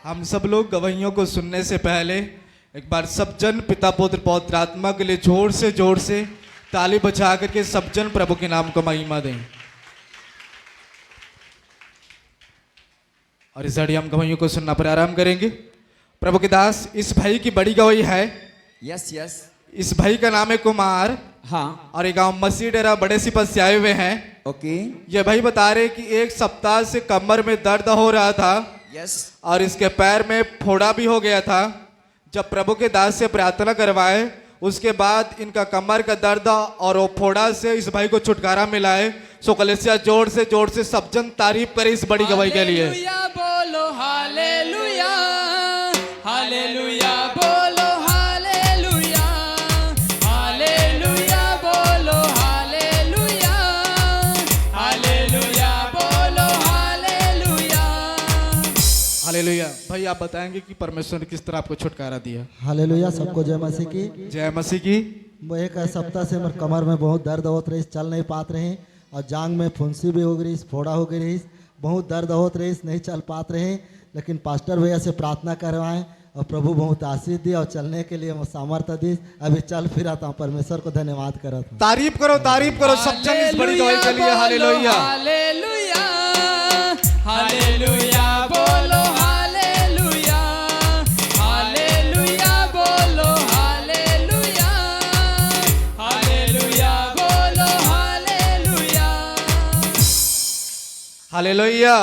हम सब लोग गवाहियों को सुनने से पहले एक बार सब जन पिता पुत्र पौत्र आत्मा के लिए जोर से ताली बजा करके सब जन प्रभु के नाम को महिमा दें। और इस घड़ी हम गवाहियों को सुनना प्रारंभ करेंगे। प्रभु के दास, इस भाई की बड़ी गवाही है। यस। इस भाई का नाम है कुमार। हाँ। और ये गांव मसीह डेरा बड़े सिपत से आए हुए हैं। ओके। ये भाई बता रहे कि एक सप्ताह से कमर में दर्द हो रहा था। यस। और इसके पैर में फोड़ा भी हो गया था। जब प्रभु के दास से प्रार्थना करवाए उसके बाद इनका कमर का दर्द और वो फोड़ा से इस भाई को छुटकारा मिला है। सो कलेसिया जोर से सब जन तारीफ करे इस बड़ी गवाही के लिए। बोलो हालेलुया, हालेलुया बोलो हालेलुया, हालेलुया बोलो हालेलुया, हालेलुया बोलो हालेलुया। हालेलुया। भाई आप बताएंगे कि परमेश्वर ने किस तरह आपको छुटकारा दिया। हालेलुया। सबको जय मसीह की। जय मसीह की। एक सप्ताह से मेरे कमर में बहुत दर्द होत रही, चल नहीं पात रहे, और जांग में फुंसी भी हो गई, फोड़ा हो गई रही, बहुत दर्द होत रही, नहीं चल पात रहे। लेकिन पास्टर भैया से प्रार्थना करवाएं और प्रभु बहुत आशीष दी और चलने के लिए सामर्थ्य दी। अभी चल फिरा था, परमेश्वर को धन्यवाद करो। तारीफ करो सब जन इस बड़ी गवाही के लिए। हालेलुया, हालेलुया, हालेलुया बोलो हालेलुया, हालेलुया बोलो हालेलुया, हालेलुया बोलो हालेलुया। हालेलुया।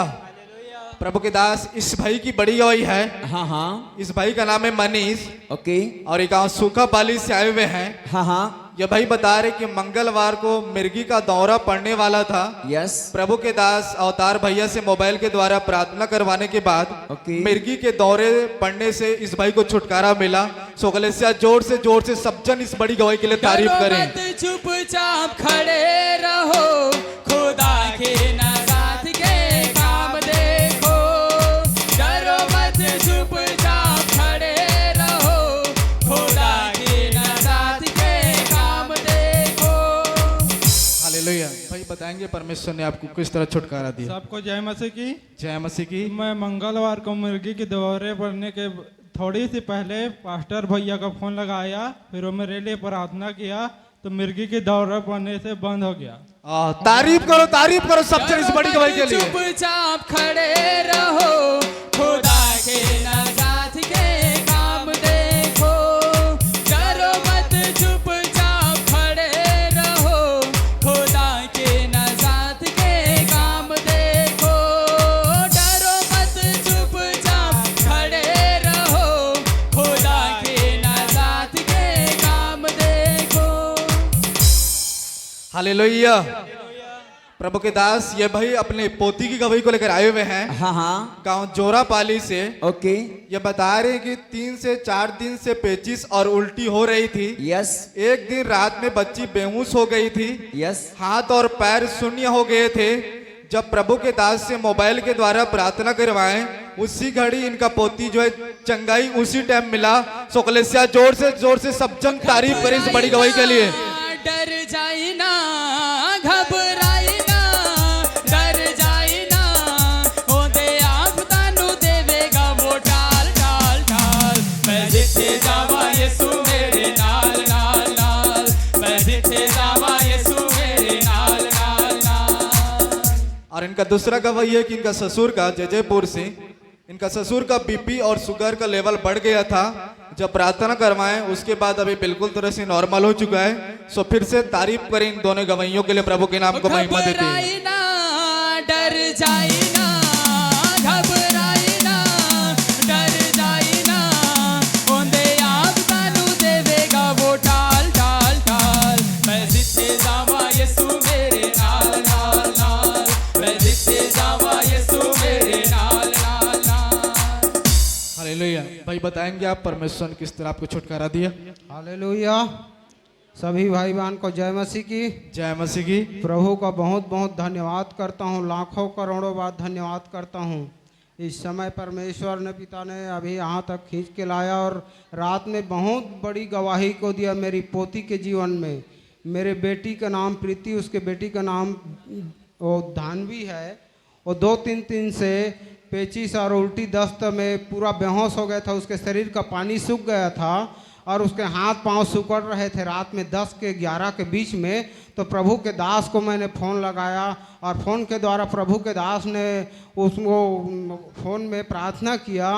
प्रभु के दास, इस भाई की बड़ी गवाही है। हाँ। इस भाई का नाम है मनीष। ओके। और ये गांव सूखा पाली से आए हुए हैं। हाँ। ये भाई बता रहे कि मंगलवार को मिर्गी का दौरा पड़ने वाला था। यस। प्रभु के दास अवतार भैया से मोबाइल के द्वारा प्रार्थना करवाने के बाद मिर्गी के दौरे पड़ने से इस भाई को छुटकारा मिला। सो कलेसिया जोर से सब जन इस बड़ी गवाही के लिए तारीफ करें। चुपचाप खड़े रहो, खुदा के नाजात के काम देखो। डरो मत, चुपचाप खड़े रहो, खुदा के नाजात के काम देखो। हालेलुया। भाई बताएंगे परमेश्वर ने आपको किस तरह छुटकारा दिया। सबको जय मसीह की। जय मसीह की। मैं मंगलवार को मुर्गी के दौरे पड़ने के थोड़ी सी पहले पास्टर भैया का फोन लगाया, फिर वो मेरे लिए प्रार्थना किया तो मिर्गी के दौरा पड़ने से बंद हो गया। तारीफ करो सब जन इस बड़ी गवाही के लिए। चुपचाप खड़े रहो, खुदा के नाजात के काम देखो। डरो मत, चुपचाप खड़े रहो, खुदा के नाजात के काम देखो। डरो मत, चुपचाप खड़े रहो, खुदा के नाजात के काम देखो। हालेलुया। प्रभु के दास, ये भाई अपने पोती की गवाही को लेकर आए हुए हैं। हाँ। गांव जोरापाली से। ओके। ये बता रहे कि 3 से 4 दिन से पेचिश और उल्टी हो रही थी। यस। एक दिन रात में बच्ची बेहोश हो गई थी। यस। हाथ और पैर शून्य हो गए थे। जब प्रभु के दास से मोबाइल के द्वारा प्रार्थना करवाएं उसी घड़ी इनका पोती जो है चंगाई उसी टाइम मिला। सो कलेसिया जोर से सब जन तारीफ करें इस बड़ी गवाही के लिए। डर जाई ना, घबराई ना, डर जाई ना, ओदे आप तानू देवेगा वो टाल टाल टाल। मैं जिथे जावा यीशु मेरे नाल नाल नाल, मैं जिथे जावा यीशु मेरे नाल नाल नाल। और इनका दूसरा गवाही है कि इनका ससुर का जयपुर से, इनका ससुर का बीपी और शुगर का लेवल बढ़ गया था। जब प्रार्थना करवाएं उसके बाद अभी बिल्कुल तरह से नॉर्मल हो चुका है। सो फिर से तारीफ करें इन दोनों गवाहियों के लिए, प्रभु के नाम को महिमा देते हैं। घबराई ना, डर जाई ना, घबराई ना, डर जाई ना, ओंदे आप तानू देवेगा वो टाल टाल टाल। मैं जिथे जावा यीशु मेरे नाल नाल नाल, मैं जिथे जावा यीशु मेरे नाल नाल नाल। हालेलुया। भाई बताएंगे आप परमेश्वर ने किस तरह आपको छुटकारा दिया। हालेलुया। सभी भाई बहन को जय मसीह की। जय मसीह की। प्रभु का बहुत बहुत धन्यवाद करता हूँ, लाखों करोड़ों बार धन्यवाद करता हूँ। इस समय परमेश्वर ने पिता ने अभी यहाँ तक खींच के लाया और रात में बहुत बड़ी गवाही को दिया मेरी पोती के जीवन में। मेरे बेटी का नाम प्रीति, उसके बेटी का नाम वो धानवी है। और 2-3 दिन से पेचिश और उल्टी दस्त में पूरा बेहोश हो गया था, उसके शरीर का पानी सूख गया था और उसके हाथ पांव सिकुड़ रहे थे रात में 10 के 11 के बीच में। तो प्रभु के दास को मैंने फ़ोन लगाया और फ़ोन के द्वारा प्रभु के दास ने उसको फ़ोन में प्रार्थना किया,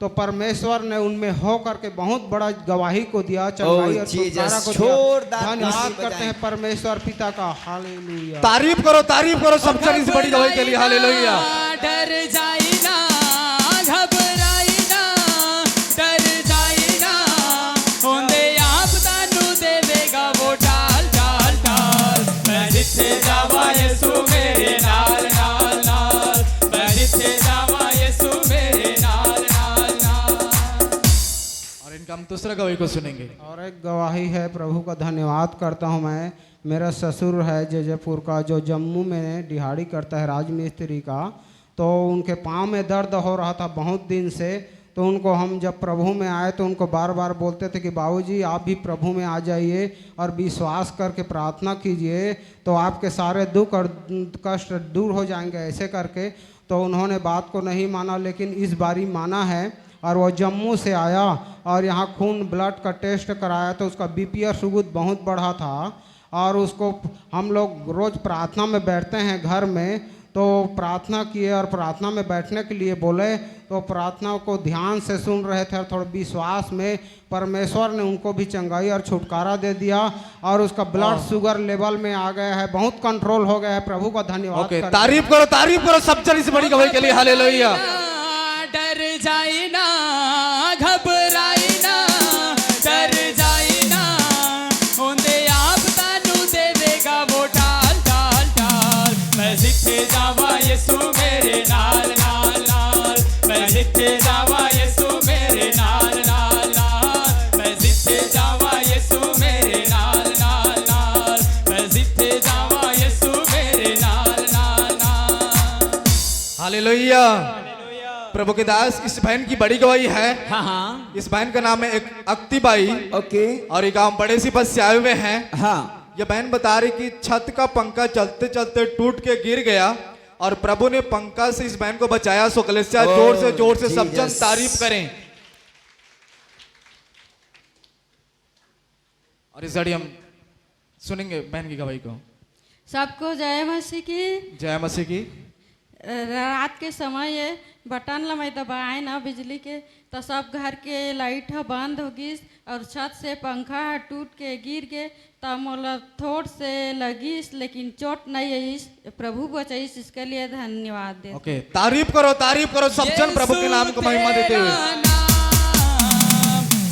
तो परमेश्वर ने उनमें हो करके बहुत बड़ा गवाही को दिया, चंगाई और छुटकारा को दिया। धन्यवाद करते हैं परमेश्वर पिता का। हालेलुया। तारीफ करो सब जन इस बड़ी गवाही के लिए। हालेलुया। डर जाई ना, घबराई ना, डर जाई ना, होंदे आप तानू देवेगा वो टाल टाल टाल। मैं जिथे जावा यीशु मेरे नाल नाल नाल, मैं जिथे जावा यीशु मेरे नाल नाल नाल। और इनका हम दूसरा गवाही को सुनेंगे। और एक गवाही है, प्रभु का धन्यवाद करता हूँ मैं। मेरा ससुर है जयपुर का, जो जम्मू में दिहाड़ी करता है राजमिस्त्री का। तो उनके पाँव में दर्द हो रहा था बहुत दिन से। तो उनको हम जब प्रभु में आए तो उनको बार बार बोलते थे कि बाबूजी आप भी प्रभु में आ जाइए और विश्वास करके प्रार्थना कीजिए, तो आपके सारे दुख और कष्ट दूर हो जाएंगे, ऐसे करके। तो उन्होंने बात को नहीं माना, लेकिन इस बारी माना है और वो जम्मू से आया और यहाँ खून ब्लड का टेस्ट कराया तो उसका बीपी और शुगर बहुत बढ़ा था। और उसको हम लोग रोज़ प्रार्थना में बैठते हैं घर में, तो प्रार्थना किए और प्रार्थना में बैठने के लिए बोले, तो प्रार्थना को ध्यान से सुन रहे थे और थोड़ा विश्वास में परमेश्वर ने उनको भी चंगाई और छुटकारा दे दिया और उसका ब्लड शुगर लेवल में आ गया है, बहुत कंट्रोल हो गया है। प्रभु का धन्यवाद करते हैं। तारीफ करो सब जन इस बड़ी गवाही के लिए। हालेलुया। डर जाई ना, घबराई ना, डर जाई ना, होंदे आप तानू देवेगा वो टाल टाल टाल। मैं जिथे जावा यीशु मेरे नाल नाल नाल, मैं जिथे जावा यीशु मेरे नाल नाल नाल, मैं जिथे जावा यीशु मेरे नाल नाल नाल, मैं जिथे जावा यीशु मेरे नाल नाल नाल। हालेलुया। प्रभु के दास, इस बहन की बड़ी गवाही है। हाँ हाँ। इस बहन का नाम है एक अक्तिबाई ओके। और ये गांव बड़े सी बस से आए हुए हैं। हाँ। ये बहन बता रही कि छत का पंखा चलते चलते टूट के गिर गया और प्रभु ने पंखा से इस बहन को बचाया। सो कलीसिया जोर से सब जन तारीफ करें। और इस घड़ी हम सुनेंगे बहन की गवाही को। सबको जय मसीह की। जय मसीह की। रात के समय ये बटन लमई दबाए ना बिजली के, तो सब घर के लाइट ह बंद हो गई और छत से पंखा टूट के गिर गए। तब मोला थोड़ से लगी, लेकिन चोट नहीं आई। प्रभु बचाइस, इसके लिए धन्यवाद दे। ओके, तारीफ करो सब जन प्रभु के नाम को महिमा देते हुए।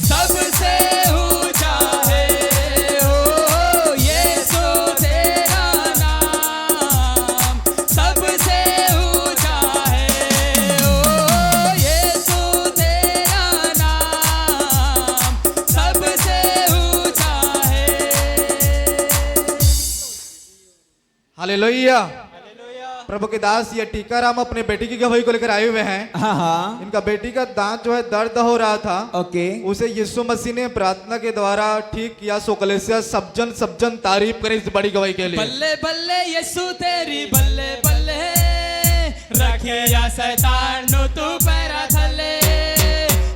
सबसे ऊंचा है ओ यीशु तेरा नाम, सबसे ऊंचा है ओ यीशु तेरा नाम, सबसे ऊंचा है। हालेलुया। प्रभु के दास, ये टीकाराम अपने बेटी की गवाही को लेकर आए हुए हैं। हाँ हाँ। इनका बेटी का दांत जो है दर्द हो रहा था। ओके। उसे यीशु मसीह ने प्रार्थना के द्वारा ठीक किया। सो कलीसिया सब जन तारीफ करें इस बड़ी गवाही के लिए। बल्ले बल्ले यीशु तेरी बल्ले बल्ले, रखिया शैतान नु तू पैरा थले।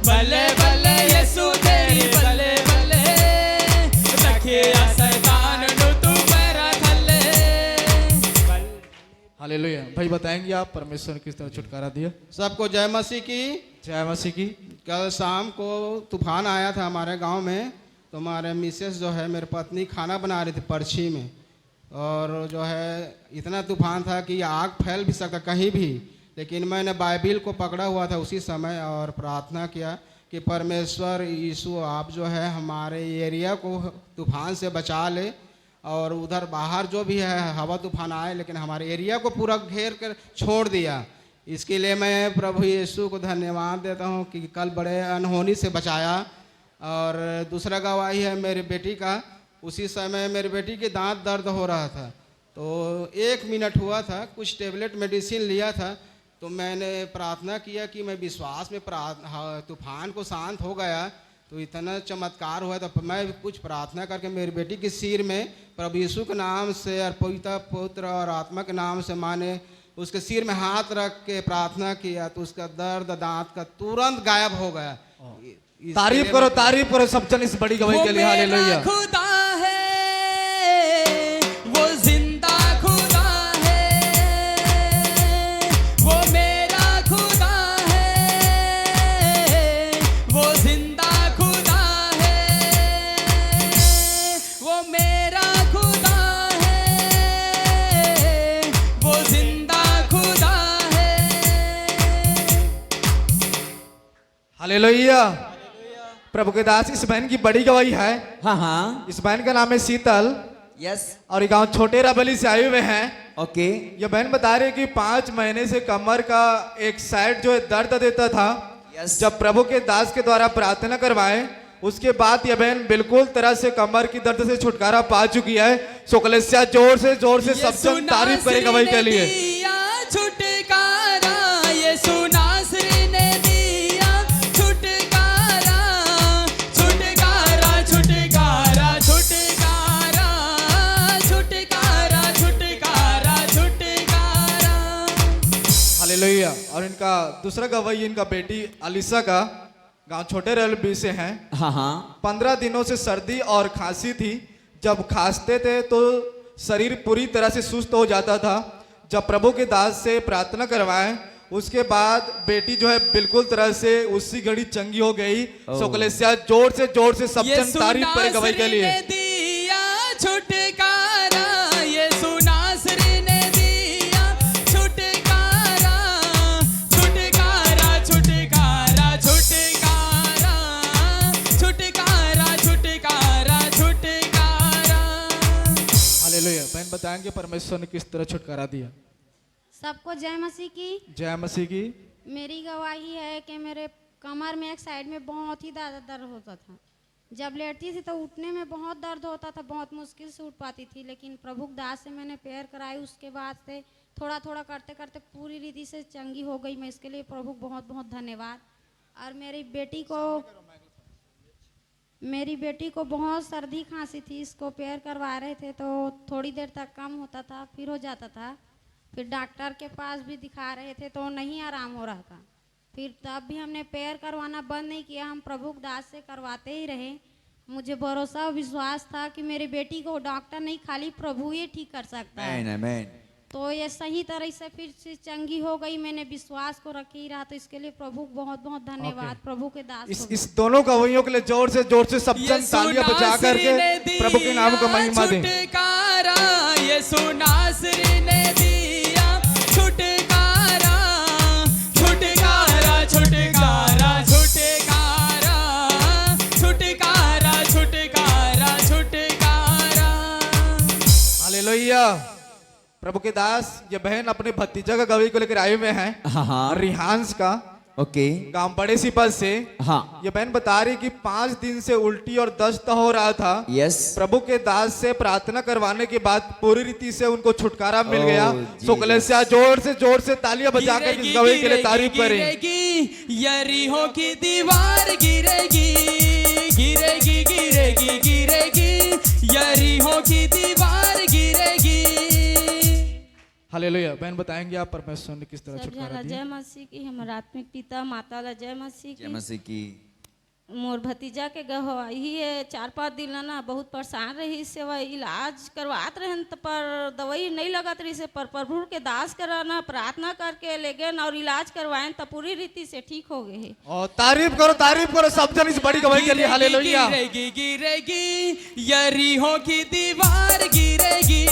बल्ले बल्ले यीशु तेरी बल्ले बल्ले, रखिया शैतान नु तू पैरा थले। हालेलुया। भाई बताएंगे आप परमेश्वर ने किस तरह छुटकारा दिया? सबको जय मसीह की। जय मसीह की। कल शाम को तूफान आया था हमारे गांव में, तो हमारे मिसेस जो है मेरी पत्नी खाना बना रही थी पर्ची में, और जो है इतना तूफान था कि आग फैल भी सकता कहीं भी। लेकिन मैंने बाइबिल को पकड़ा हुआ था उसी समय और प्रार्थना किया कि परमेश्वर यीशु आप जो है हमारे एरिया को तूफान से बचा ले, और उधर बाहर जो भी है हवा तूफान आए लेकिन हमारे एरिया को पूरा घेर कर छोड़ दिया। इसके लिए मैं प्रभु यीशु को धन्यवाद देता हूँ कि कल बड़े अनहोनी से बचाया। और दूसरा गवाही है मेरी बेटी का। उसी समय मेरी बेटी के दांत दर्द हो रहा था, तो 1 मिनट हुआ था, कुछ टेबलेट मेडिसिन लिया था, तो मैंने प्रार्थना किया कि मैं विश्वास में तूफान को शांत हो गया, तो इतना चमत्कार हुआ। तो मैं कुछ प्रार्थना करके मेरी बेटी के सिर में प्रभु यीशु के नाम से और पवित्र पुत्र और आत्मा के नाम से माने उसके सिर में हाथ रख के प्रार्थना किया तो उसका दर्द दांत का तुरंत गायब हो गया। इसके तारीफ लिए तारीफ करो सब जन इस बड़ी गवाही वो के लिए। मेरा हालेलुया। खुदा है, वो जिंदा खुदा है, वो मेरा खुदा है, वो जिंदा खुदा है, वो मेरा खुदा है, वो जिंदा खुदा है। हालेलुया। प्रभु के दास इस बहन की बड़ी गवाही है। हाँ हाँ इस बहन का नाम है शीतल यस और ये गांव छोटे राबली से आए हुए हैं। ओके ये बहन बता रही है कि 5 महीने से कमर का एक साइड जो है दर्द देता था। यस जब प्रभु के दास के द्वारा प्रार्थना करवाए उसके बाद यह बहन बिल्कुल तरह से कमर की दर्द से छुटकारा पा चुकी है। सो कलेसिया जोर से सब जन तारीफ करे गवाही के लिए। छुटकारा यीशु नासरी ने दिया छुटकारा, छुटकारा छुटकारा छुटकारा छुटकारा छुटकारा छुटकारा। हालेलुया। और इनका दूसरा गवाही इनका बेटी अलीसा का गांव छोटे रेलबी से हैं। हाँ हाँ 15 दिनों से सर्दी और खांसी थी। जब खांसते थे तो शरीर पूरी तरह से सुस्त हो जाता था। जब प्रभु के दास से प्रार्थना करवाए उसके बाद बेटी जो है बिल्कुल तरह से उसी घड़ी चंगी हो गई। सो कलेसिया जोर से सब जन तारीफ करे गवाही के लिए। ने दिया छुटकारा, यीशु नासरी ने दिया छुटकारा, छुटकारा छुटकारा छुटकारा छुटकारा छुटकारा छुटकारा। हालेलुया। बहन बताएंगे परमेश्वर ने किस तरह छुटकारा दिया। सबको जय मसीह की। जय मसीह की। मेरी गवाही है कि मेरे कमर में एक साइड में बहुत ही ज़्यादा दर्द होता था। जब लेटती थी तो उठने में बहुत दर्द होता था, बहुत मुश्किल से उठ पाती थी। लेकिन प्रभु दास से मैंने प्रेयर कराई, उसके बाद से थोड़ा थोड़ा करते करते पूरी रीति से चंगी हो गई। मैं इसके लिए प्रभु बहुत बहुत धन्यवाद। और मेरी बेटी को बहुत सर्दी खांसी थी, इसको प्रेयर करवा रहे थे तो थोड़ी देर तक कम होता था फिर हो जाता था। फिर डॉक्टर के पास भी दिखा रहे थे तो नहीं आराम हो रहा था। फिर तब भी हमने प्रेयर करवाना बंद नहीं किया, हम प्रभु दास से करवाते ही रहे। मुझे भरोसा और विश्वास था कि मेरी बेटी को डॉक्टर नहीं खाली प्रभु ही ठीक कर सकता है। तो ये सही तरह से फिर से चंगी हो गई। मैंने विश्वास को रखे ही रहा, तो इसके लिए प्रभु बहुत बहुत धन्यवाद। प्रभु के दास इस दोनों गवाहियों के लिए जोर से सब जन तालियां बजा करके प्रभु के नाम को महिमा दें। छुटकारा यीशु नासरी ने दिया छुटकारा, छुटकारा छुटकारा छुटकारा छुटकारा छुटकारा छुटकारा। हालेलुया। प्रभु के दास ये बहन अपने भतीजा का गवाही को लेकर आए हुए हैं। हाँ रिहांस का ओके गांव बड़े सिपल से। हाँ ये बहन बता रही कि 5 दिन से उल्टी और दस्त हो रहा था। यस प्रभु के दास से प्रार्थना करवाने के बाद पूरी रीति से उनको छुटकारा मिल गया। सो कलेसिया जोर से तालियां बजाकर इस गवाही के लिए तारीफ करें। यरीहो की दीवार गिरेगी गिरेगी गिरेगी गिरेगी, यरीहो की दीवार गिरेगी। हालेलुया। बहन बताएंगे आप परमेश्वर ने किस तरह छुटकारा दिया। जय मसीह की। हमारे आत्मिक पिता माता ला जय मसीह जय की। मसीह की। मोर भतीजा के गवाही है 4-5 दिन ना बहुत परेशान रही सेवा इलाज करवात रहे पर दवाई नहीं लगत रही से, पर प्रभु के दास कराना प्रार्थना करके ले गए और इलाज करवाए तो पूरी रीति से ठीक हो गए। और तारीफ करो सब जन इस बड़ी गवाही के लिए। हालेलुया। गिरेगी गिरेगी यरीहो की दीवार गिरेगी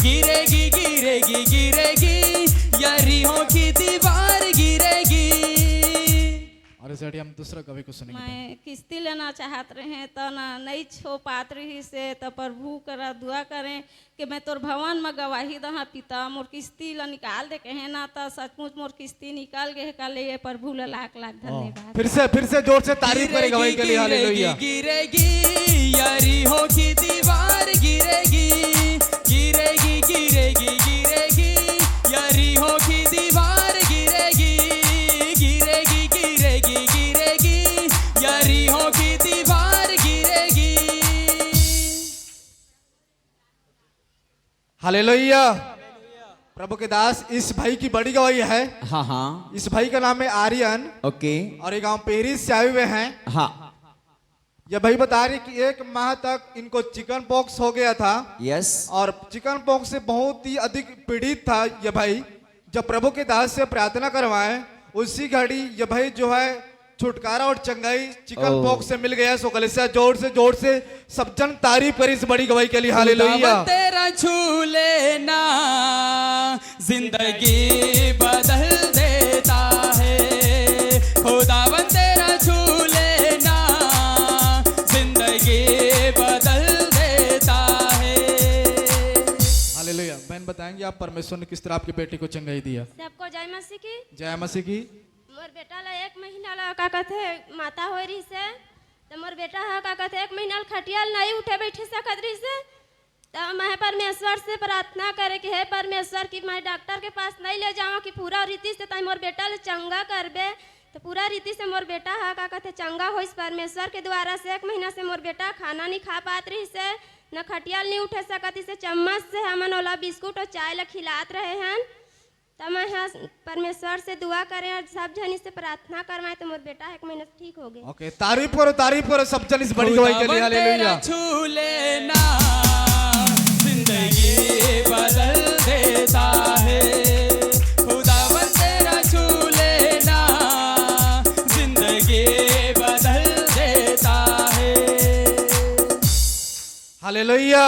गिरेगी गिरेगी गिरेगी, यरीहो की दीवार गिरेगी। और इस हम दूसरा गवाही को सुनेंगे। मैं किस्ती लेना चाहत रहे तो ना नहीं छो पात रही से, तो प्रभु करा दुआ करें कि मैं तोर भवन में गवाही दहा पिता मोर किस्ती ला निकाल दे कहे ना, तो सचमुच मोर किस्ती निकाल गए का ले प्रभु ला लाख लाख धन्यवाद। फिर से जोर से तारीफ करें गवाही के लिए। हालेलुया। गिरेगी यरीहो की दीवार गिरेगी गिरेगी गिरेगी गिरेगी, यरीहो की दीवार गिरेगी गिरेगी गिरेगी गिरेगी, यरीहो की दीवार गिरेगी। हालेलुया। प्रभु के दास, इस भाई की बड़ी गवाही है। हाँ हाँ इस भाई का नाम है आर्यन ओके और ये गांव पेरिस से आए हुए हैं। हाँ ये भाई बता रहे कि 1 माह तक इनको चिकन पॉक्स हो गया था यस और चिकन पॉक्स से बहुत ही अधिक पीड़ित था ये भाई। जब प्रभु के दास से प्रार्थना करवाए उसी घड़ी ये भाई जो है छुटकारा और चंगाई चिकन ओह। पॉक्स से मिल गया। सो कलीसिया जोर से सब जन तारीफ करी इस बड़ी गवाही के लिए। हालेलुया। खुदावन तेरा छू लेना जिंदगी बदल देता है। खुदावन तेरा छू लेना जिंदगी बदल देता है। हालेलुया। बहन बताएंगे आप परमेश्वर ने किस तरह आपकी बेटी को चंगाई दिया। सबको जय मसीह की। जय मसीह की। मोर बेटा ला 1 महीना ला का कहते माता हो रही से तो मोर बेटा हा का कहते 1 महीना खटियाल नहीं उठे बैठे सकत रही से। तो मैं परमेश्वर से प्रार्थना करे कि हे परमेश्वर की मैं डॉक्टर के पास नहीं ले जाऊँ कि पूरा रीति से तय मोर बेटा ले चंगा करबे। तो पूरा रीति से मोर बेटा हा का कहते चंगा हो इस परमेश्वर के द्वारा से। 1 महीना से मोर बेटा खाना नहीं खा पात रही से, न खटियाल नहीं उठे सकत से। चम्मच से हमन ओला बिस्कुट और चाय ला खिलात रहे हैं। तब मैं यहाँ परमेश्वर से दुआ करें और सब जन से प्रार्थना करवाएं तो मोर बेटा 1 महीने से ठीक हो गए। ओके, तारीफ करो सब जन इस बड़ी गवाही के लिए। खुदावन तेरा हालेलुया। छू लेना जिंदगी बदल देता है। खुदावन तेरा छू लेना जिंदगी बदल देता है। हालेलुया।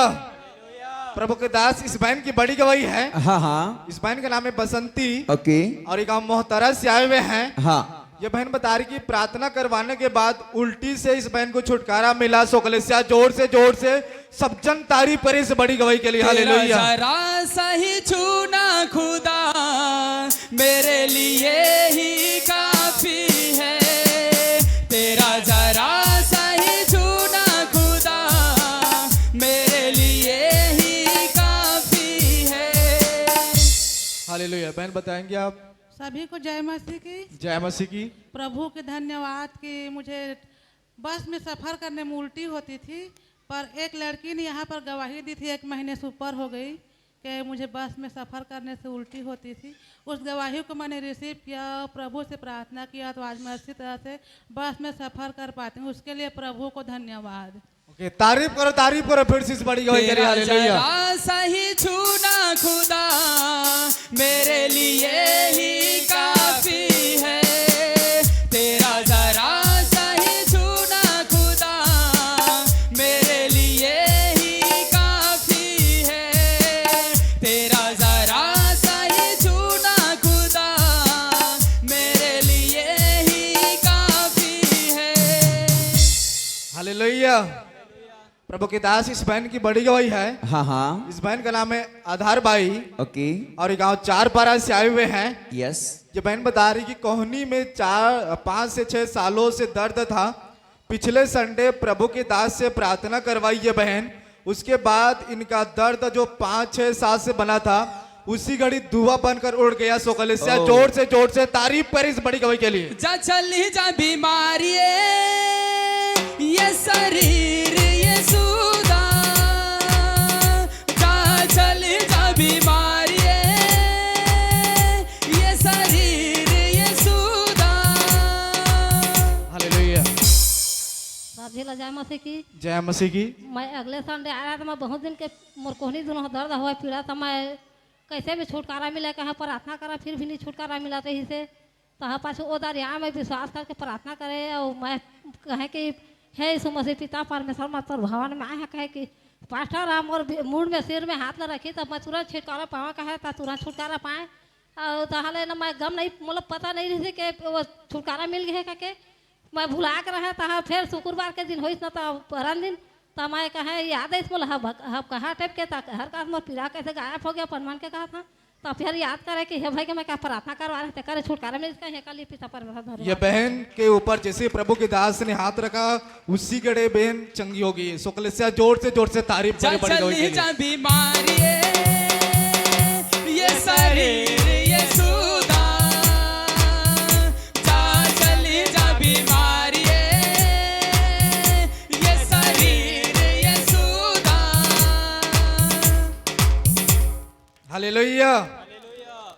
प्रभु के दास, इस बहन की बड़ी गवाही है। हाँ हाँ इस बहन का नाम है बसंती ओके और ये गांव मोहतरा से आए हुए हैं। हाँ ये बहन बता रही कि प्रार्थना करवाने के बाद उल्टी से इस बहन को छुटकारा मिला। सो कलीसिया जोर से सब जन तारीफ करे इस बड़ी गवाही के लिए। हालेलुया। जरा सही छूना खुदा मेरे लिए ही काफी है। तेरा जरा सही छूना खुदा मेरे लिए ही काफी है। हालेलुया। बहन बताएंगे आप। सभी को जय मसीह की। जय मसीह की। प्रभु के धन्यवाद कि मुझे बस में सफ़र करने में उल्टी होती थी, पर एक लड़की ने यहाँ पर गवाही दी थी 1 महीने से ऊपर हो गई कि मुझे बस में सफ़र करने से उल्टी होती थी। उस गवाही को मैंने रिसीव किया, प्रभु से प्रार्थना किया, तो आज मैं अच्छी तरह से बस में सफ़र कर पाती हूँ। उसके लिए प्रभु को धन्यवाद। ओके, तारीफ करो फिर से इस बड़ी गवाही के लिए। तेरा हालेलुया। जरा सही छूना खुदा मेरे लिए ही काफी है। तेरा जरा सही छूना खुदा मेरे लिए ही काफी है। तेरा जरा सही छूना खुदा मेरे लिए ही काफी है। हालेलुया। प्रभु के दास, इस बहन की बड़ी गवाही है। हाँ हाँ इस बहन का नाम है आधार बाई ओके और ये गांव 4 से आए हुए हैं। यस ये बहन बता रही कि कोहनी में 5 से 6 सालों से दर्द था। पिछले संडे प्रभु के दास से प्रार्थना करवाई ये बहन। उसके बाद इनका दर्द जो 5-6 साल से बना था उसी घड़ी धुआं बनकर उड़ गया। सो कलीसिया जोर से तारीफ कर इस बड़ी गवाही के लिए। जा चली जा बीमारी ये शरीर ये सूदा। जा चली जा बीमारी ये शरीर ये सूदा। हालेलुया। सभी ला जय मसीह की। जय मसीह की। मैं अगले संडे आया था, मैं बहुत दिन के मोर कोहनी दोनों दर्द हुआ पीड़ा था। मैं कैसे भी छुटकारा मिला, कहाँ प्रार्थना करा फिर भी नहीं छुटकारा मिला। तो ही से तहाँ पाछू ओ दरिया में विश्वास करके प्रार्थना करे और मैं कहे कि हे यीशु मसीह पिता परमेश्वर मत भवन में आए कहे कि पास्टर राम और मुंड में सिर में हाथ ल रखी तब मैं तुरंत छुटकारा पावा कहे तो तुरंत छुटकारा पाए। और तहाले ना मैं गम नहीं मतलब पता नहीं रही थी कि वो छुटकारा मिल गया करके मैं भुला के रहे। तहाँ फिर शुक्रवार के दिन होइस ना तो पहला दिन तो मैं कहे याद है इसमें हम कहाँ टाइप के हर का मोर पीड़ा कैसे गायब हो गया परमान के कहा था। तो फिर याद करे कि हे भाई के मैं क्या प्रार्थना करवा रहे थे करे छुटकारा मिल इसका कल पिता परमेश्वर। ये बहन के ऊपर जैसे प्रभु के दास ने हाथ रखा उसी गड़े बहन चंगी होगी। सो कलीसिया जोर से तारीफ करे बड़ी गवाही के लिए। जा बीमारी ये शरीर ये सूदा। जा चली जा बीमारी ये शरीर ये सूदा। हालेलुया।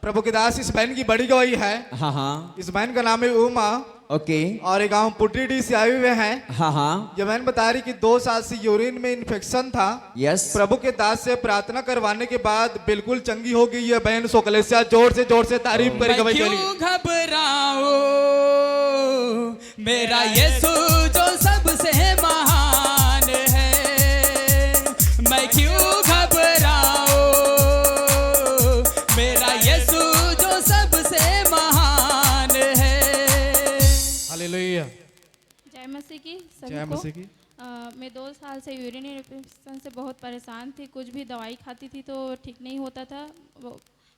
प्रभु के दास इस बहन की बड़ी गवाही है। हाँ हाँ इस बहन का नाम है उमा ओके और ये गांव पुट्टी से आए हुए हैं। हाँ हाँ ये बहन बता रही कि 2 साल से यूरिन में इन्फेक्शन था। यस प्रभु के दास से प्रार्थना करवाने के बाद बिल्कुल चंगी हो गई है बहन। सो कलेसिया जोर से तारीफ करें गवाही के लिए। क्यों घबराओ, मेरा यीशु जो सबसे महान है। मैं क्यों घबराओ, मेरा यीशु जो सबसे महान है। हालेलुया। जय मसीह की सभी जय को। मसीह की। मैं 2 साल से यूरिन इन्फेक्शन से बहुत परेशान थी। कुछ भी दवाई खाती थी तो ठीक नहीं होता था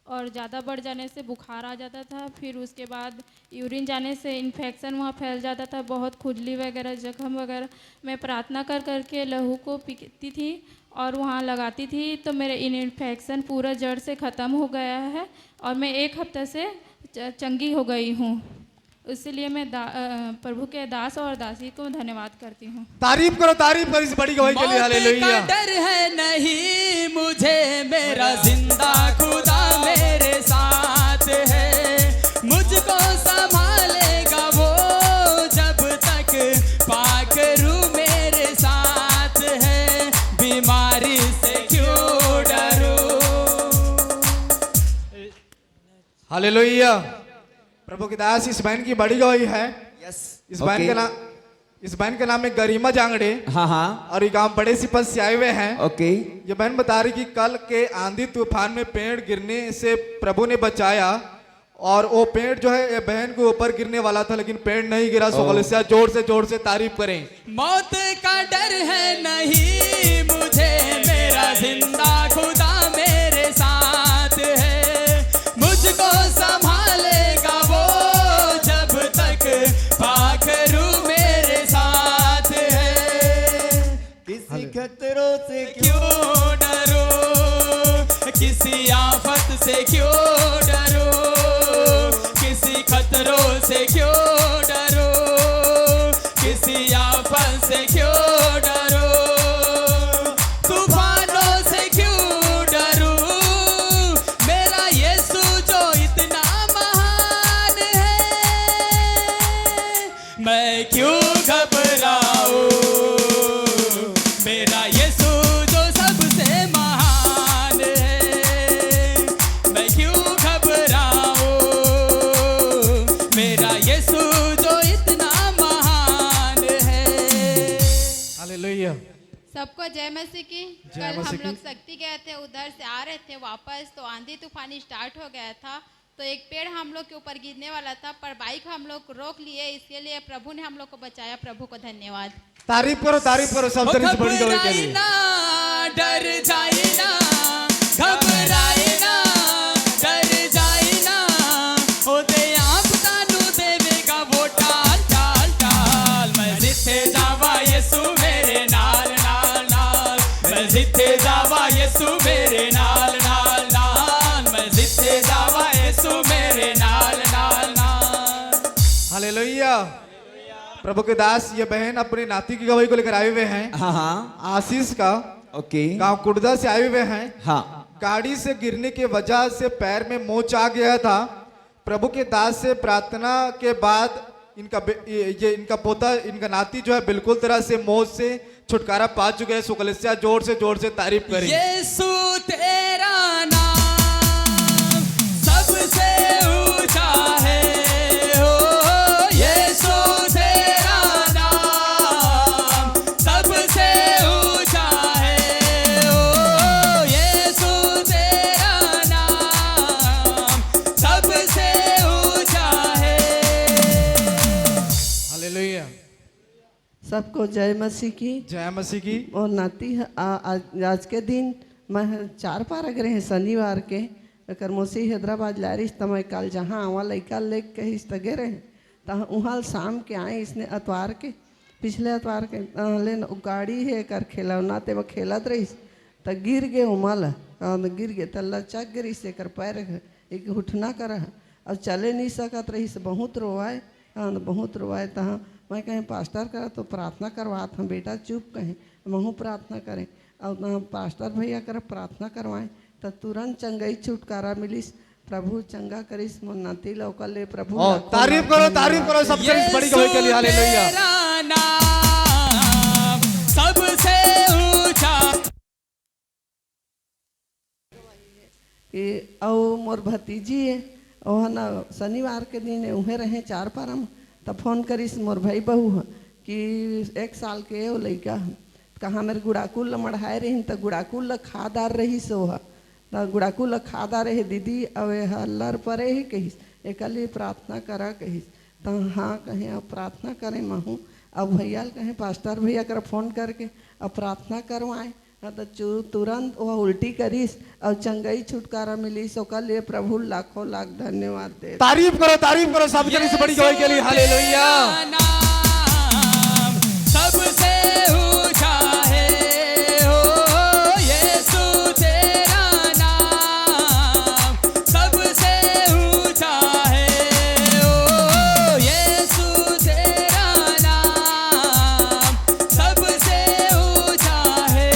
और ज़्यादा बढ़ जाने से बुखार आ जाता था। फिर उसके बाद यूरिन जाने से इन्फेक्शन वहाँ फैल जाता था, बहुत खुजली वगैरह जख्म वगैरह। मैं प्रार्थना कर करके लहू को पीती थी और वहाँ लगाती थी तो मेरे इन्फेक्शन पूरा जड़ से ख़त्म हो गया है और मैं 1 हफ्ते से चंगी हो गई हूँ। इसलिए मैं प्रभु के दास और दासी को धन्यवाद करती हूँ। तारीफ करो इस बड़ी गवाही के लिए। हालेलुया। मौत का डर है नहीं मुझे, मेरा जिंदा खुदा मेरे साथ है। मुझको संभालेगा वो जब तक पाकरू मेरे साथ है। बीमारी से क्यों डरूं। हालेलुया। प्रभु के दास इस बहन की बड़ी गवाही है। यस इस बहन का नाम है गरिमा जांगड़े हाँ हाँ और ये गांव बड़े सिपल से आए हुए हैं। ओके ये बहन बता रही कि कल के आंधी तूफान में पेड़ गिरने से प्रभु ने बचाया और वो पेड़ जो है ये बहन के ऊपर गिरने वाला था लेकिन पेड़ नहीं गिरा। सो कलेसिया जोर से तारीफ करें। मौत का डर है नहीं मुझे, मेरा जिंदा खुदा मेरे साथ है। मुझको संभालेगा वो जब तक पाखरू मेरे साथ है। किसी खतरों से क्यों डरो, किसी आफत से क्यों डरो, किसी खतरों से क्यों डरो, किसी आफत से क्यों डरो, तूफानों से क्यों डरूं। मेरा यीशु जो इतना महान है, मैं क्यों घबराऊं। मेरा यीशु जो सबसे महान है, मैं क्यों घबराऊं। मेरा यीशु जो इतना महान है। हालेलुया। सबको जय मसीह की। कल हम लोग शक्ति गए थे, उधर से आ रहे थे वापस तो आंधी तूफानी स्टार्ट हो गया था तो एक पेड़ हम लोग के ऊपर गिरने वाला था पर बाइक हम लोग रोक लिए। इसके लिए प्रभु ने हम लोग को बचाया। प्रभु को धन्यवाद। तारीफ करो सबसे इस बड़ी गवाही के लिए। डर जाए ना, घबराए ना, डर जाए ना, ओदे आप तानू देवेगा वो टाल टाल टाल। मैं जिथे जावा यीशु मेरे नाल नाल नाल, मैं जिथे जावा यीशु मेरे नाल नाल नाल, मैं जिथे जावा यीशु मेरे नाल नाल नाल। हालेलुया। प्रभु के दास ये बहन अपने नाती की गवाही को लेकर आए हुए हैं। हाँ हाँ आशीष का ओके गांव कुर्दा से आए हुए हैं। हाँ गाड़ी से गिरने के वजह से पैर में मोच आ गया था। प्रभु के दास से प्रार्थना के बाद इनका पोता इनका नाती जो है बिल्कुल तरह से मोच से छुटकारा पा चुके हैं। सुकलेसिया जोर से तारीफ करें। यीशु तेरा नाम सबसे ऊंचा है। हो यीशु तेरा नाम सबसे ऊंचा है। हो यीशु तेरा नाम सबसे ऊंचा है। हालेलुया। सबको जय मसीह की। जय मसीह की। और नाती आज के दिन मैं 4 पारा गए हैं शनिवार के करमोसी हैदराबाद लारिश तमय काल जहाँ आवा लड़का ले के हिस तगे रहे तहाँ वहाँ शाम के आए इसने अतवार के पिछले अतवार के ले गाड़ी है कर खिलौना ते वो खेलत रही तो गिर गए उमल गिर गए तो लचक गिरी से कर पैर एक उठना कर अब चले नहीं सकत रही से बहुत रोवाए तहाँ मैं कहें पास्टर करा तो प्रार्थना करवा था बेटा चुप कहें महू प्रार्थना करें और पास्टर भैया कर प्रार्थना करवाएं तो तुरंत चंगई छुटकारा मिलिस प्रभु चंगा करिस मुन्नति लौकले प्रभु और लाखों तारीफ लाख करो धन्यवाद। सबसे इस बड़ी गवाही के लिए हालेलुया। तेरा नाम सबसे ऊंचा। कि औ मोर भतीजी है ओह ना शनिवार के दिन उहे रहे चार पारम तब फोन करिस मोर भाई बहू ह कि 1 साल के वो लड़का ह कहाँ मेरे गुड़ाकुल मढ़ाए रही तो गुड़ाकुल खादार रही सो ह तो गुड़ाकुल खादा रहे दीदी अवे हल्लर परे ही कहिस एक लिए प्रार्थना करा कहिस तो हाँ कहें अब प्रार्थना करें महूँ अब भैया कहें पास्टर भैया कर फोन करके अब प्रार्थना करवाएं तो तुरंत वह उल्टी करीस और चंगई छुटकारा मिलीस ओकर लिए प्रभु लाखों लाख धन्यवाद दे। तारीफ करो सबसे इस बड़ी गवाही के लिए हालेलुया। नाम सबसे ऊंचा है हो यीशु तेरा नाम सबसे ऊंचा है हो यीशु तेरा नाम सबसे ऊंचा है।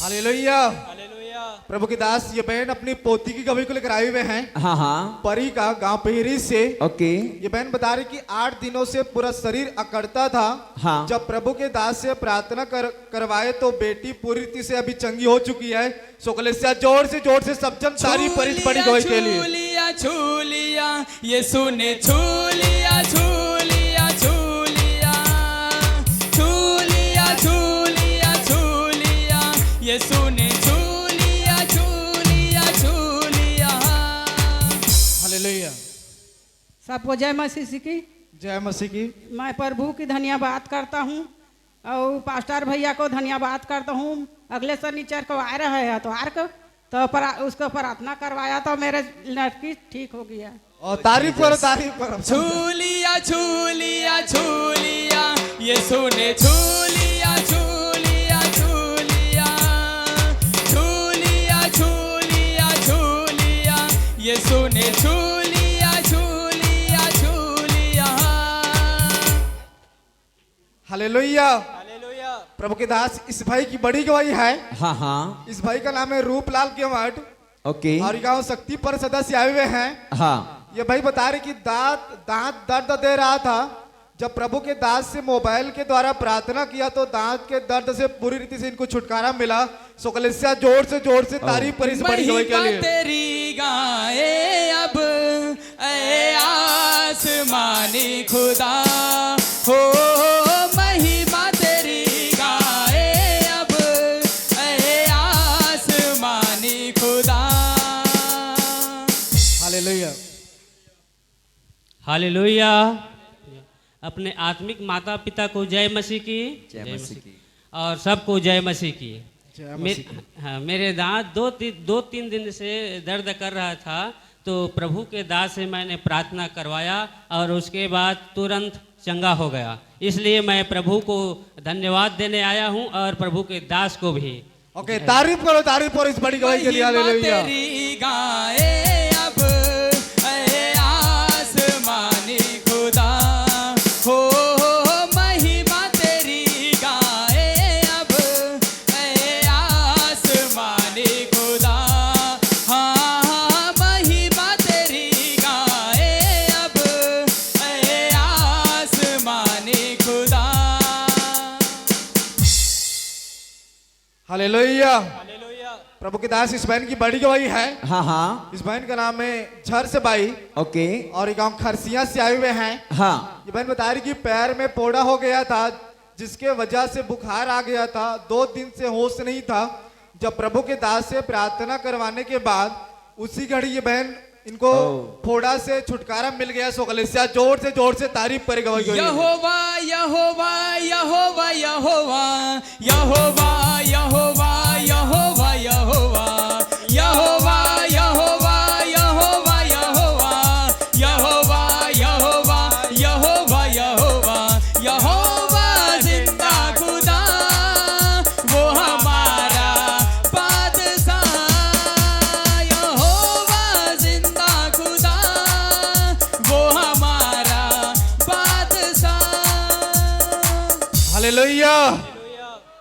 हालेलुया। प्रभु के दास ये बहन अपनी पोती की गवाही को लेकर आए हुए हैं। हाँ हाँ परी का गांव पेहरी से। ओके। ये बहन बता रही कि 8 दिनों से पूरा शरीर अकड़ता था। हाँ। जब प्रभु के दास से प्रार्थना करवाए तो बेटी पूरी रीति से अभी चंगी हो चुकी है। सोकलेसिया जोर से सब जन तारीफ पर इस बड़ी गवाही के लिए। छू लिया यीशु ने छू लिया छू लिया छू लिया छू लिया छू लिया छू लिया यीशु ने सबको जय मसीह की। जय मसीह की। मैं प्रभु की धन्यवाद करता हूँ और पास्टर भैया को धन्यवाद करता हूँ। अगले शनिचर को आ रहा है एतवार को तो उसको प्रार्थना करवाया तो मेरे लड़की ठीक हो गया। और तारीफ करो छू लिया छू लिया छू लिया यीशु ने छू लिया छू लिया छू लिया छू लिया छू लिया छू लिया यीशु ने छू हालेलुया। प्रभु के दास इस भाई की बड़ी गवाही है। हाँ हाँ। इस भाई का नाम है रूपलाल केवट। ओके। और गांव शक्ति पर सदस्य आए हुए हैं। हाँ। ये भाई बता रहे कि दांत दर्द दे रहा था। जब प्रभु के दास से मोबाइल के द्वारा प्रार्थना किया तो दांत के दर्द से पूरी रीति से इनको छुटकारा मिला। सोकलेसिया जोर से तारीफ पर इस बड़ी गवाही के लिए। तेरी गाए अब ऐ आसमानी खुदा हो महिमा तेरी गाए अब ऐ आसमानी खुदा। हालेलुया। हालेलुया। अपने आत्मिक माता पिता को जय मसीह की। जय मसीह की। और सबको जय मसीह की। हाँ, मेरे दांत दो तीन दिन से दर्द कर रहा था तो प्रभु के दास से मैंने प्रार्थना करवाया और उसके बाद तुरंत चंगा हो गया। इसलिए मैं प्रभु को धन्यवाद देने आया हूं और प्रभु के दास को भी। ओके, तारीफ करो इस बड़ी गवाही के लिए। हालेलुया। तेरी गाए अब ऐ आसमानी खुदा हो महिमा तेरी गाए अब ऐ आसमानी खुदा। हाँ महिमा तेरी गाए अब ऐ आसमानी खुदा। हालेलुया। प्रभु के दास इस बहन की बड़ी गवाही है। हाँ हाँ। इस बहन का नाम है झर्स बाई। ओके। और गांव खरसिया से आए हुए हैं। हाँ। ये बहन बता रही कि पैर में फोड़ा हो गया था जिसके वजह से बुखार आ गया था। 2 दिन से होश नहीं था। जब प्रभु के दास से प्रार्थना करवाने के बाद उसी घड़ी ये बहन इनको फोड़ा से छुटकारा मिल गया। सोकलेसिया जोर से तारीफ करे गवाही। यहोवा यहोवा यहोवा यहोवा यहोवा यहोवा यहोवा यहोवा यहोवा यहोवा यहोवा यहोवा यहोवा यहोवा यहोवा यहोवा जिंदा खुदा वो हमारा बादशाह। यहोवा जिंदा खुदा वो हमारा बादशाह। हालेलुया।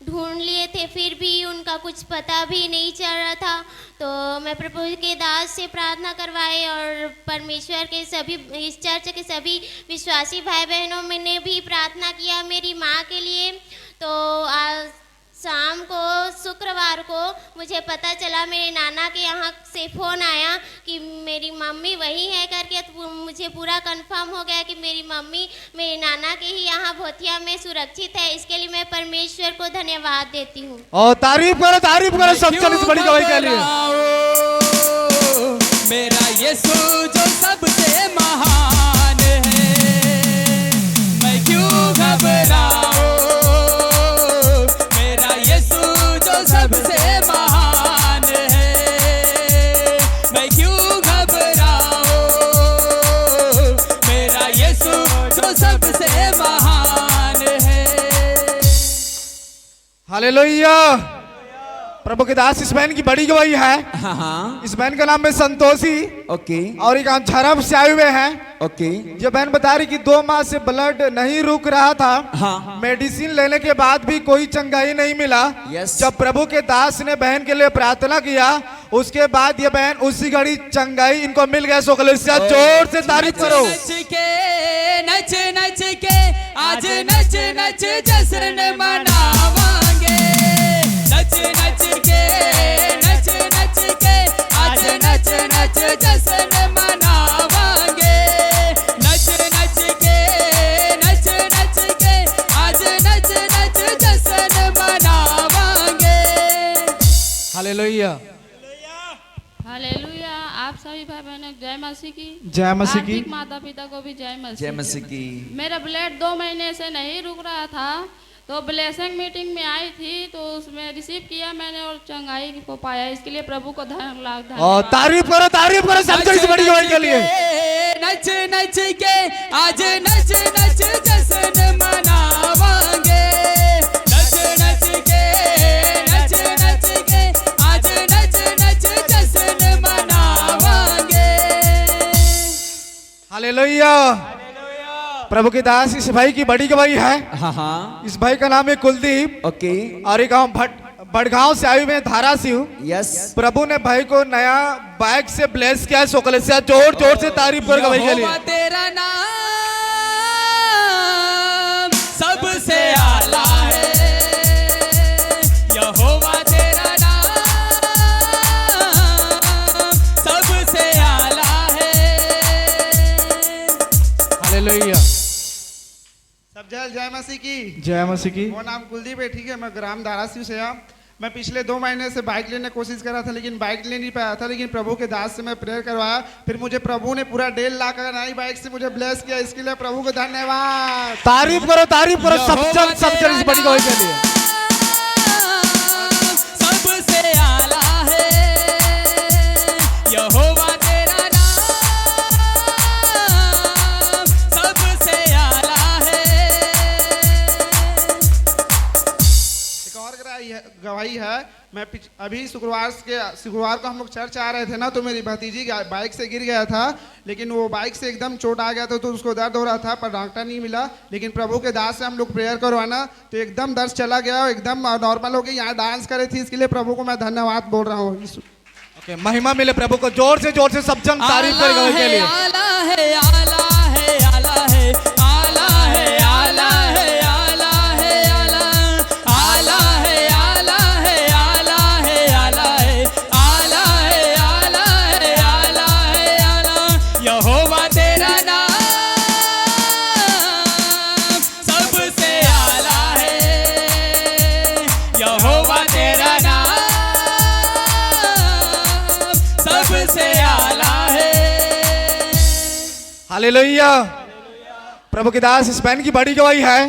ढूंढ लिए थे, फिर भी उनका कुछ पता भी नहीं चल रहा था। तो मैं प्रभु के दास से प्रार्थना करवाई और परमेश्वर के सभी, इस चर्च के सभी विश्वासी भाई बहनों ने भी प्रार्थना किया मेरी माँ के लिए। तो आज शाम को शुक्रवार को मुझे पता चला, मेरे नाना के यहाँ से फ़ोन आया कि मेरी मम्मी वही है करके। तो मुझे पूरा कंफर्म हो गया कि मेरी मम्मी मेरे नाना के ही यहाँ भोतिया में सुरक्षित है। इसके लिए मैं परमेश्वर को धन्यवाद देती हूँ। और तारीफ करो सब चल इस बड़ी गवाही के लिए। मेरा यीशु जो सबसे महान है, मैं क्यों घबराऊं। मेरा यीशु जो सबसे महान है, मैं क्यों घबराऊं। मेरा यीशु जो सबसे महान है। हालेलुया। प्रभु के दास इस बहन की बड़ी गवाही है। हाँ। इस बहन का नाम है संतोषी। ओके। और एक झरम से आए हुए हैं। ओके। ये बहन बता रही कि 2 माह से ब्लड नहीं रुक रहा था। हाँ। मेडिसिन लेने के बाद भी कोई चंगाई नहीं मिला। जब प्रभु के दास ने बहन के लिए प्रार्थना किया, उसके बाद ये बहन उसी घड़ी चंगाई इनको मिल गया। सो कलीसिया जोर से तारीफ करो। नच नच के आज नच नच जश्न मनावांगे। नच नच के आज नच नच जश्न मनावांगे। नच नच के आज नच नच जश्न मनावांगे। हालेलुया। हालेलुया। आप सभी भाई बहनों जय मसीह की। जय मसीह की। हार्दिक माता पिता को भी जय मसीह। जय मसीह की। मेरा ब्लड 2 महीने से नहीं रुक रहा था, तो ब्लेसिंग मीटिंग में आई थी, तो उसमें रिसीव किया मैंने और चंगाई को पाया। इसके लिए प्रभु को धन्यवाद। और तारीफ करो सबसे इस बड़ी गवाही के लिए। नच नच के आज नच नच जश्न मनावांगे। नच नच के आज नच नच जश्न मनावांगे। हालेलुया। प्रभु के दास इस भाई की बड़ी गवाही है। हाँ। इस भाई का नाम है कुलदीप। ओके। और एक गाँव बड़गांव से आए हुए हैं, धाराशिव। यस। प्रभु ने भाई को नया बाइक से ब्लेस किया। सो कलीसिया जोर जोर से तारीफ कर गवाही के लिए। तेरा नाम सबसे आला है। यहोवा तेरा नाम सबसे आला है। हालेलुया। सब जय मसीह की। जय मसीह की। वो नाम कुलदीप है, ठीक है। मैं ग्राम धाराशिव से आ। मैं पिछले 2 महीने से बाइक लेने की कोशिश कर रहा था, लेकिन बाइक ले नहीं पाया था। लेकिन प्रभु के दास से मैं प्रेयर करवाया, फिर मुझे प्रभु ने पूरा 1.5 लाख का नई बाइक से मुझे ब्लेस किया। इसके लिए प्रभु को धन्यवाद। तारीफ करो सब चल इस बड़ी गवाही के लिए। सबसे आला है यहोवा तेरा नाम सबसे आला है। एक और गवाही है। मैं अभी शुक्रवार को हम लोग चर्च आ रहे थे ना, तो मेरी भतीजी बाइक से गिर गया था, लेकिन वो बाइक से एकदम चोट आ गया था, तो उसको दर्द हो रहा था, पर डॉक्टर नहीं मिला। लेकिन प्रभु के दास से हम लोग प्रेयर करवाना, तो एकदम दर्द चला गया, एकदम नॉर्मल हो गई। यहाँ डांस करे थी, इसके लिए प्रभु को मैं धन्यवाद बोल रहा हूँ। ओके, महिमा मिले प्रभु को। जोर से सब जन तारीफ कर गवाही के लिए। आला है आला है आला है आला है आला है आला है आला आला है आला है आला है आला है आला है आला है आला है आला। यहोवा तेरा नाम सबसे आला है। यहोवा तेरा नाम सबसे आला है। हालेलुया। प्रभु के दास इस बहन की बड़ी गवाही है।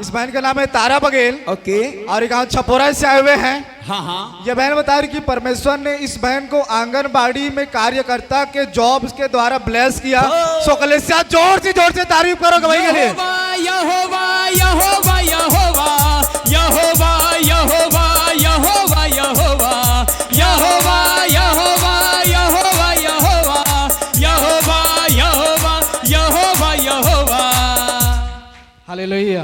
इस बहन का नाम है तारा बघेल। ओके। और गाँव छपोरा से आए हुए हैं। हाँ। ये बहन बता रही कि परमेश्वर ने इस बहन को आंगनबाड़ी में कार्यकर्ता के जॉब के द्वारा ब्लेस किया। सो कलीसिया जोर से तारीफ करो गवाही के लिए। यहोवा यहोवा यहोवा यहोवा यहोवा यहोवा यहोवा यहोवा यहोवा यहोवा यहोवा यहोवा यहोवा यहोवा यहोवा। हालेलुया।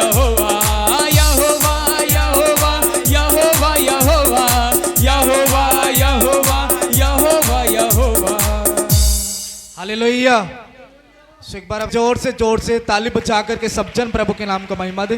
यहोवा यहोवा यहोवा यहोवा यहोवा यहोवा यहोवा यहोवा यहोवा। हालेलुया। एक बार अब जोर से ताली बजा करके सब जन प्रभु के नाम को महिमा दे।